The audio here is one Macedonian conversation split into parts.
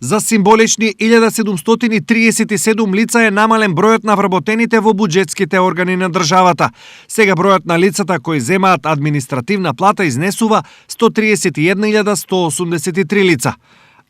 За символични 1737 лица е намален бројот на вработените во буџетските органи на државата. Сега бројот на лицата кои земаат административна плата изнесува 131.183 лица.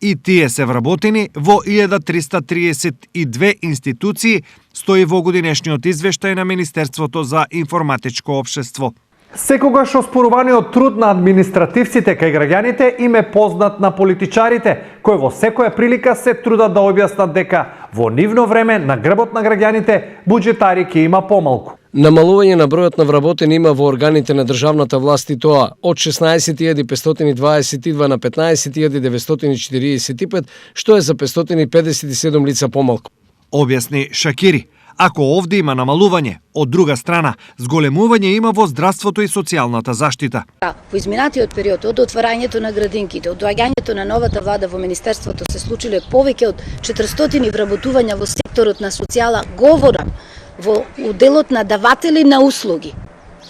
И тие се вработени во 1332 институции, стои во годинешниот извештај на Министерството за информатичко општество. Секогаш оспоруваниот труд на административците кај граѓаните им е познат на политичарите, кои во секоја прилика се трудат да објаснат дека во нивно време на грбот на граѓаните буџетари ќе има помалку. Намалување на бројот на вработени има во органите на државната власт и тоа од 16.522 на 15.945, што е за 557 лица помалку. Објасни Шакири. Ако овде има намалување, од друга страна, зголемување има во здравството и социјалната заштита. Во изминатиот период, од отварањето на градинките, од доаѓањето на новата влада во Министерството се случиле повеќе од 400 вработувања во секторот на социјала, говорам, во уделот на даватели на услуги.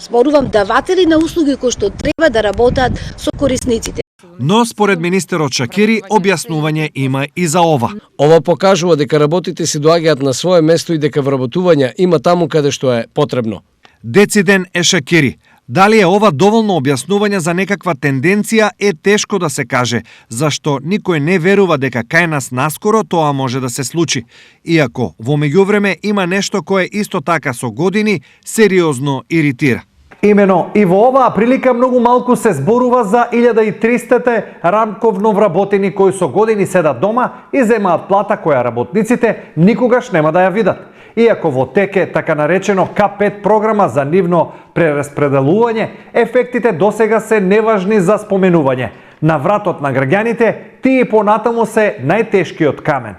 Зборувам даватели на услуги кои што треба да работат со корисниците. Но според министерот Шакири, објаснување има и за ова. Ова покажува дека работите си доаѓаат на свое место и дека вработување има таму каде што е потребно. Дециден е Шакири. Дали е ова доволно објаснување за некаква тенденција е тешко да се каже, зашто никој не верува дека кај нас наскоро тоа може да се случи. Иако во меѓувреме има нешто кое исто така со години сериозно иритира. Имено и во оваа прилика многу малку се зборува за 1300 ранковно вработени кои со години седат дома и земаат плата која работниците никогаш нема да ја видат. Иако во теке така наречено К5 програма за нивно прераспределување, ефектите досега се неважни за споменување. На вратот на граѓаните, тие понатаму се најтешкиот камен.